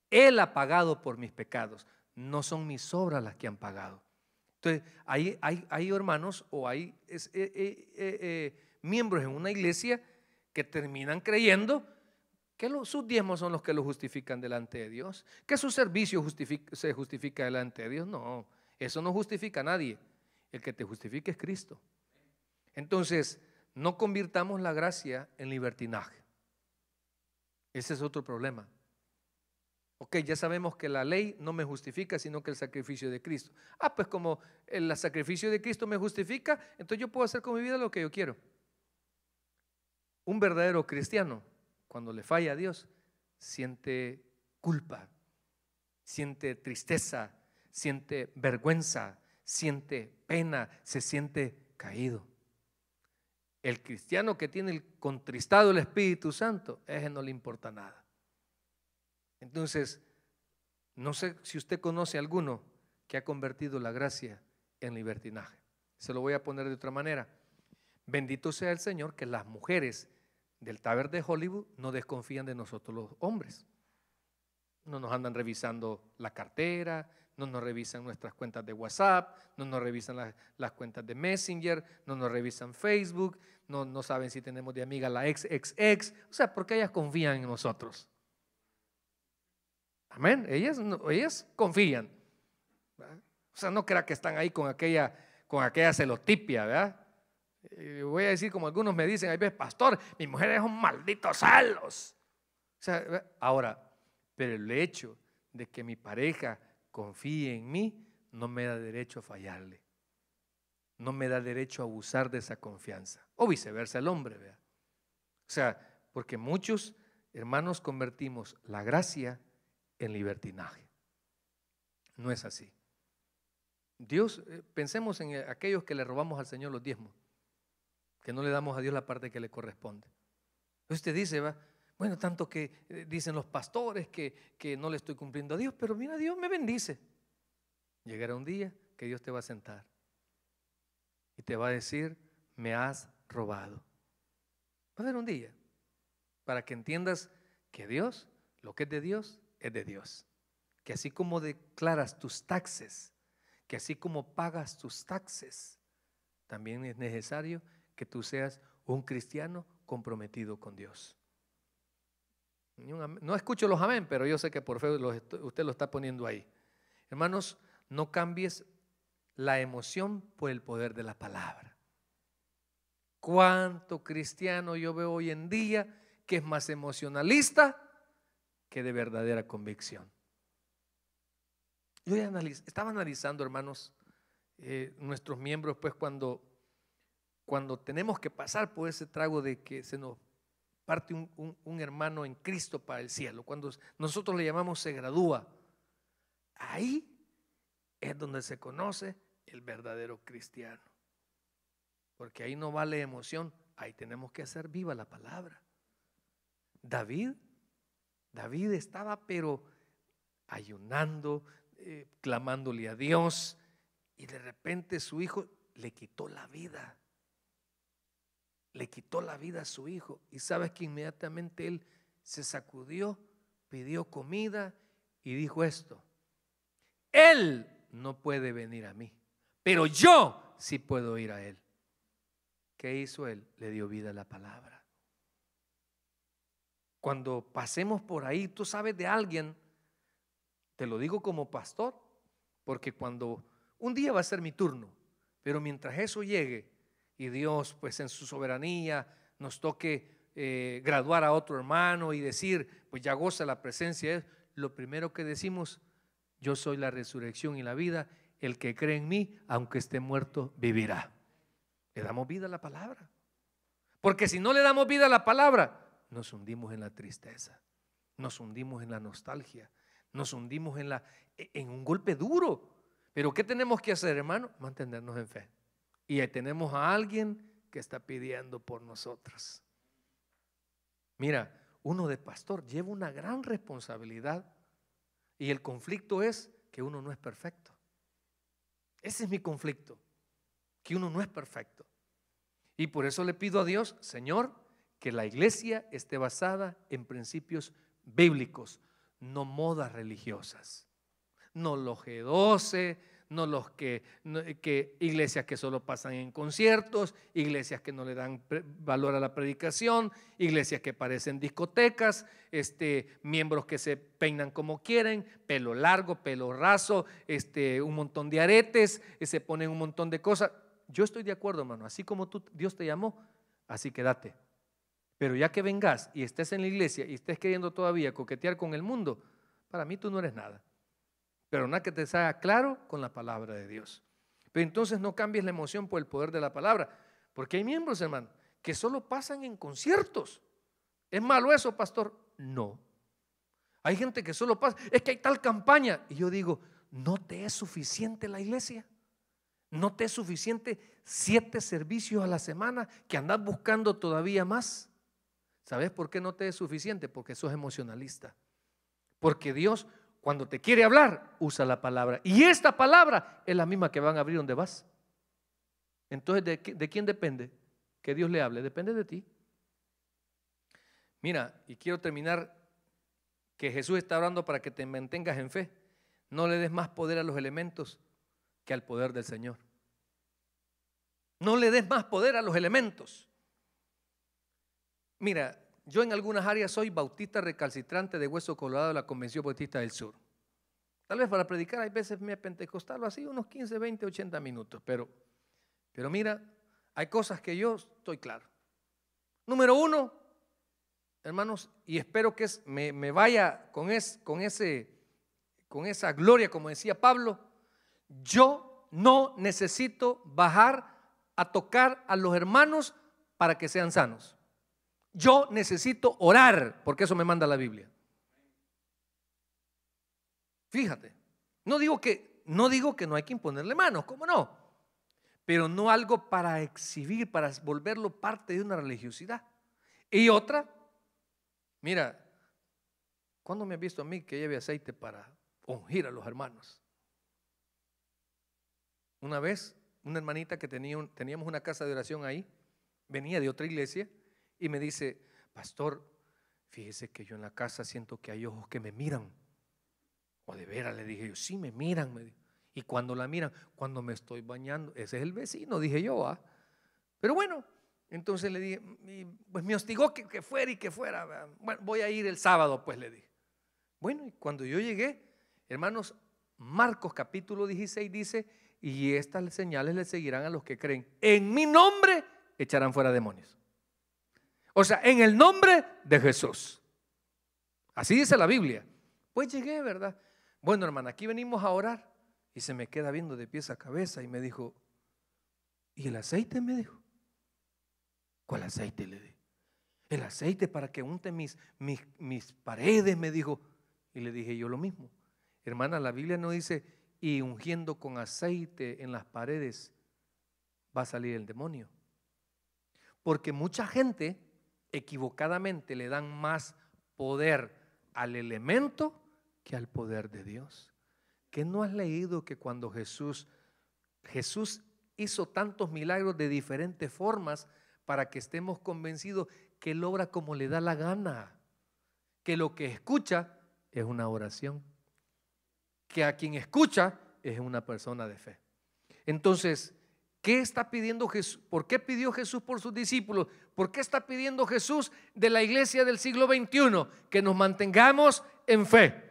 Él ha pagado por mis pecados, no son mis obras las que han pagado. Entonces, hay hermanos o hay miembros en una iglesia que terminan creyendo que sus diezmos son los que lo justifican delante de Dios, que su servicio se justifica delante de Dios. No, eso no justifica a nadie. El que te justifica es Cristo. Entonces, no convirtamos la gracia en libertinaje. Ese es otro problema. Ok, ya sabemos que la ley no me justifica, sino que el sacrificio de Cristo. Pues como el sacrificio de Cristo me justifica, entonces yo puedo hacer con mi vida lo que yo quiero. Un verdadero cristiano, cuando le falla a Dios, siente culpa, siente tristeza, siente vergüenza, siente pena, se siente caído. El cristiano que tiene el contristado el Espíritu Santo, a ese no le importa nada. Entonces, no sé si usted conoce a alguno que ha convertido la gracia en libertinaje. Se lo voy a poner de otra manera. Bendito sea el Señor que las mujeres del Taber de Hollywood no desconfían de nosotros los hombres. No nos andan revisando la cartera, no nos revisan nuestras cuentas de WhatsApp, no nos revisan las cuentas de Messenger, no nos revisan Facebook, no saben si tenemos de amiga la ex. O sea, porque ellas confían en nosotros. Amén. Ellas confían, ¿verdad? O sea, no crea que están ahí con aquella celotipia, ¿verdad? Voy a decir como algunos me dicen, hay veces, pastor, mi mujer es un maldito celos. O sea, ahora, pero el hecho de que mi pareja confíe en mí no me da derecho a fallarle. No me da derecho a abusar de esa confianza. O viceversa el hombre, ¿verdad? O sea, porque muchos hermanos convertimos la gracia en libertinaje. No es así. Dios, pensemos en aquellos que le robamos al Señor los diezmos, que no le damos a Dios la parte que le corresponde. Usted dice, va, bueno, tanto que dicen los pastores que no le estoy cumpliendo a Dios, pero mira, Dios me bendice. Llegará un día que Dios te va a sentar y te va a decir, me has robado. Va a haber un día para que entiendas que Dios, lo que es de Dios, es de Dios. Que así como declaras tus taxes, que así como pagas tus taxes, también es necesario que tú seas un cristiano comprometido con Dios. No escucho los amén, pero yo sé que por fe usted lo está poniendo ahí. Hermanos, no cambies la emoción por el poder de la palabra. ¿Cuánto cristiano yo veo hoy en día que es más emocionalista que de verdadera convicción? Yo estaba analizando, hermanos, nuestros miembros, pues cuando tenemos que pasar por ese trago de que se nos parte un hermano en Cristo para el cielo, cuando nosotros le llamamos se gradúa, ahí es donde se conoce el verdadero cristiano, porque ahí no vale emoción, ahí tenemos que hacer viva la palabra. David estaba pero ayunando, clamándole a Dios, y de repente su hijo le quitó la vida. Le quitó la vida a su hijo. Y sabes que inmediatamente él se sacudió, pidió comida y dijo esto: él no puede venir a mí, pero yo sí puedo ir a él. ¿Qué hizo él? Le dio vida a la palabra. Cuando pasemos por ahí, tú sabes de alguien, te lo digo como pastor, porque cuando un día va a ser mi turno, pero mientras eso llegue y Dios pues en su soberanía nos toque graduar a otro hermano y decir pues ya goza la presencia, lo primero que decimos: yo soy la resurrección y la vida, el que cree en mí aunque esté muerto vivirá. Le damos vida a la palabra, porque si no le damos vida a la palabra nos hundimos en la tristeza, nos hundimos en la nostalgia, nos hundimos en un golpe duro. Pero ¿qué tenemos que hacer, hermano? Mantenernos en fe. Y ahí tenemos a alguien que está pidiendo por nosotros. Mira, uno de pastor lleva una gran responsabilidad, y el conflicto es que uno no es perfecto. Ese es mi conflicto, que uno no es perfecto. Y por eso le pido a Dios, Señor, que la iglesia esté basada en principios bíblicos, no modas religiosas, no los G12, no los que iglesias que solo pasan en conciertos, iglesias que no le dan valor a la predicación, iglesias que parecen discotecas, miembros que se peinan como quieren, pelo largo, pelo raso, un montón de aretes, se ponen un montón de cosas. Yo estoy de acuerdo, hermano, así como Dios te llamó, así quédate. Pero ya que vengas y estés en la iglesia y estés queriendo todavía coquetear con el mundo, para mí tú no eres nada. Pero nada que te sea claro con la palabra de Dios. Pero entonces no cambies la emoción por el poder de la palabra. Porque hay miembros, hermano, que solo pasan en conciertos. ¿Es malo eso, pastor? No. Hay gente que solo pasa, es que hay tal campaña. Y yo digo, ¿no te es suficiente la iglesia? ¿No te es suficiente 7 servicios a la semana que andas buscando todavía más? ¿Sabes por qué no te es suficiente? Porque sos emocionalista. Porque Dios, cuando te quiere hablar, usa la palabra. Y esta palabra es la misma que van a abrir donde vas. Entonces, ¿de quién depende? Que Dios le hable. Depende de ti. Mira, y quiero terminar que Jesús está orando para que te mantengas en fe. No le des más poder a los elementos que al poder del Señor. No le des más poder a los elementos. Mira, yo en algunas áreas soy bautista recalcitrante de Hueso Colorado de la Convención Bautista del Sur. Tal vez para predicar hay veces me pentecostal o así, unos 15, 20, 80 minutos. Pero mira, hay cosas que yo estoy claro. Número 1, hermanos, y espero que me vaya con esa gloria, como decía Pablo, yo no necesito bajar a tocar a los hermanos para que sean sanos. Yo necesito orar, porque eso me manda la Biblia. Fíjate, no digo que no hay que imponerle manos, ¿cómo no? Pero no algo para exhibir, para volverlo parte de una religiosidad. Y otra, mira, ¿cuándo me has visto a mí que lleve aceite para ungir a los hermanos? Una vez, una hermanita que teníamos una casa de oración ahí, venía de otra iglesia y me dice, pastor, fíjese que yo en la casa siento que hay ojos que me miran. O de veras, le dije yo, sí me miran, me dijo. Y cuando la miran, cuando me estoy bañando, ese es el vecino, dije yo, Pero bueno, entonces le dije, pues me hostigó que fuera y que fuera. Bueno, voy a ir el sábado, pues le dije. Bueno, y cuando yo llegué, hermanos, Marcos capítulo 16 dice, y estas señales le seguirán a los que creen. En mi nombre echarán fuera demonios. O sea, en el nombre de Jesús. Así dice la Biblia. Pues llegué, ¿verdad? Bueno, hermana, aquí venimos a orar. Y se me queda viendo de pies a cabeza y me dijo, ¿y el aceite? Me dijo. ¿Cuál aceite? Le dije. El aceite para que unte mis paredes, me dijo. Y le dije yo lo mismo. Hermana, la Biblia no dice, y ungiendo con aceite en las paredes va a salir el demonio. Porque mucha gente equivocadamente le dan más poder al elemento que al poder de Dios. ¿Qué no has leído que cuando Jesús hizo tantos milagros de diferentes formas para que estemos convencidos que Él obra como le da la gana? Que lo que escucha es una oración, que a quien escucha es una persona de fe. Entonces, ¿qué está pidiendo Jesús? ¿Por qué pidió Jesús por sus discípulos? ¿Por qué está pidiendo Jesús de la iglesia del siglo XXI? Que nos mantengamos en fe,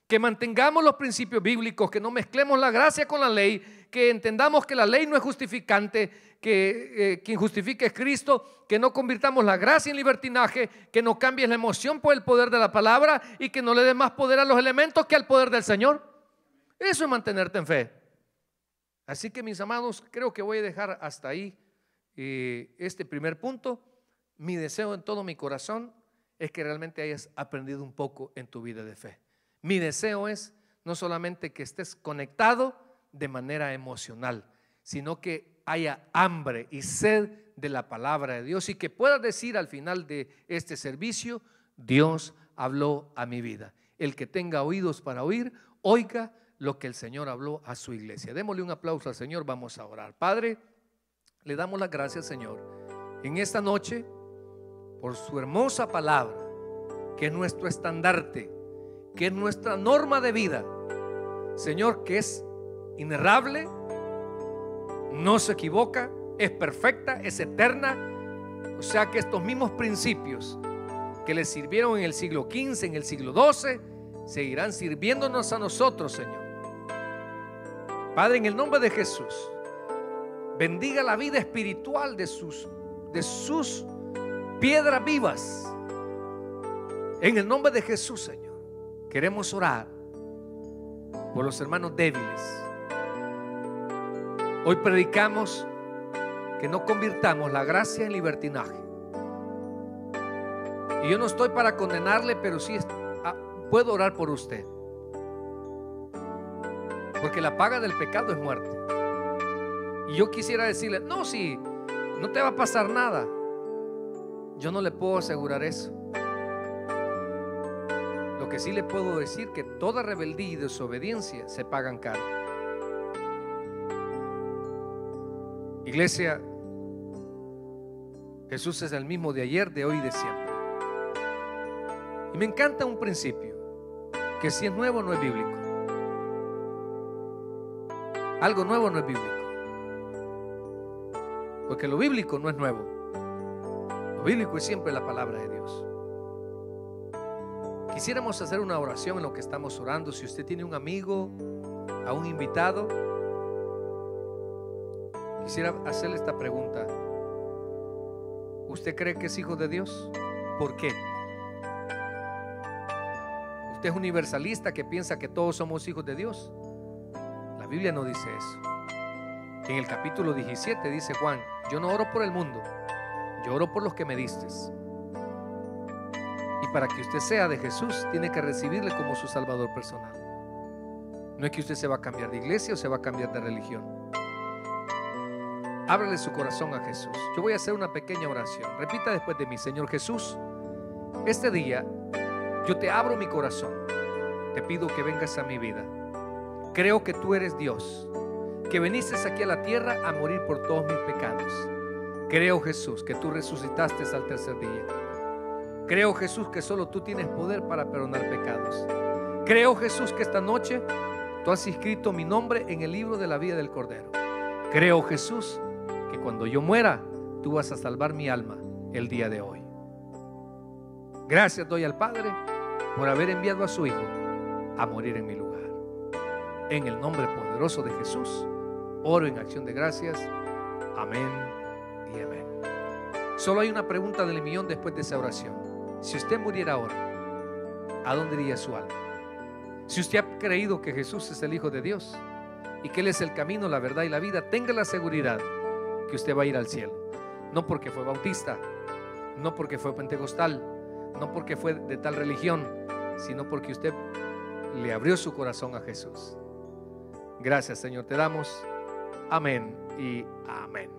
que mantengamos los principios bíblicos, que no mezclemos la gracia con la ley, que entendamos que la ley no es justificante, que quien justifica es Cristo, que no convirtamos la gracia en libertinaje, que no cambies la emoción por el poder de la palabra y que no le des más poder a los elementos que al poder del Señor. Eso es mantenerte en fe. Así que, mis amados, creo que voy a dejar hasta ahí este primer punto. Mi deseo en todo mi corazón es que realmente hayas aprendido un poco en tu vida de fe. Mi deseo es no solamente que estés conectado de manera emocional, sino que haya hambre y sed de la palabra de Dios y que puedas decir al final de este servicio, Dios habló a mi vida. El que tenga oídos para oír, oiga lo que el Señor habló a su iglesia. Démosle un aplauso al Señor, vamos a orar. Padre, le damos las gracias, Señor, en esta noche por su hermosa palabra, que es nuestro estandarte, que es nuestra norma de vida, Señor, que es inerrable, no se equivoca, es perfecta, es eterna. O sea que estos mismos principios que le sirvieron en el siglo XV, en el siglo XII, seguirán sirviéndonos a nosotros, Señor. Padre, en el nombre de Jesús, bendiga la vida espiritual de sus piedras vivas. En el nombre de Jesús, Señor, queremos orar por los hermanos débiles. Hoy predicamos que no convirtamos la gracia en libertinaje. Y yo no estoy para condenarle, pero sí puedo orar por usted. Porque la paga del pecado es muerte. Y yo quisiera decirle, no, si no te va a pasar nada. Yo no le puedo asegurar eso. Lo que sí le puedo decir que toda rebeldía y desobediencia se pagan caro. Iglesia, Jesús es el mismo de ayer, de hoy y de siempre. Y me encanta un principio, que si es nuevo no es bíblico. Algo nuevo no es bíblico. Porque lo bíblico no es nuevo. Lo bíblico es siempre la palabra de Dios. Quisiéramos hacer una oración en lo que estamos orando. Si usted tiene un amigo, a un invitado, quisiera hacerle esta pregunta. ¿Usted cree que es hijo de Dios? ¿Por qué? ¿Usted es universalista que piensa que todos somos hijos de Dios? La Biblia no dice eso. En el capítulo 17 dice Juan: yo no oro por el mundo, yo oro por los que me diste. Y para que usted sea de Jesús, tiene que recibirle como su Salvador personal. No es que usted se va a cambiar de iglesia o se va a cambiar de religión. Ábrele su corazón a Jesús. Yo voy a hacer una pequeña oración. Repita después de mí: Señor Jesús, este día yo te abro mi corazón. Te pido que vengas a mi vida. Creo que tú eres Dios, que viniste aquí a la tierra a morir por todos mis pecados. Creo, Jesús, que tú resucitaste al tercer día. Creo, Jesús, que solo tú tienes poder para perdonar pecados. Creo, Jesús, que esta noche tú has inscrito mi nombre en el libro de la vida del Cordero. Creo, Jesús, que cuando yo muera, tú vas a salvar mi alma el día de hoy. Gracias doy al Padre por haber enviado a su Hijo a morir en mi lugar. En el nombre poderoso de Jesús, oro en acción de gracias. Amén y amén. Solo hay una pregunta del millón después de esa oración. Si usted muriera ahora, ¿a dónde iría su alma? Si usted ha creído que Jesús es el Hijo de Dios y que Él es el camino, la verdad y la vida, tenga la seguridad que usted va a ir al cielo. No porque fue bautista, no porque fue pentecostal, no porque fue de tal religión, sino porque usted le abrió su corazón a Jesús. Gracias, Señor, te damos. Amén y amén.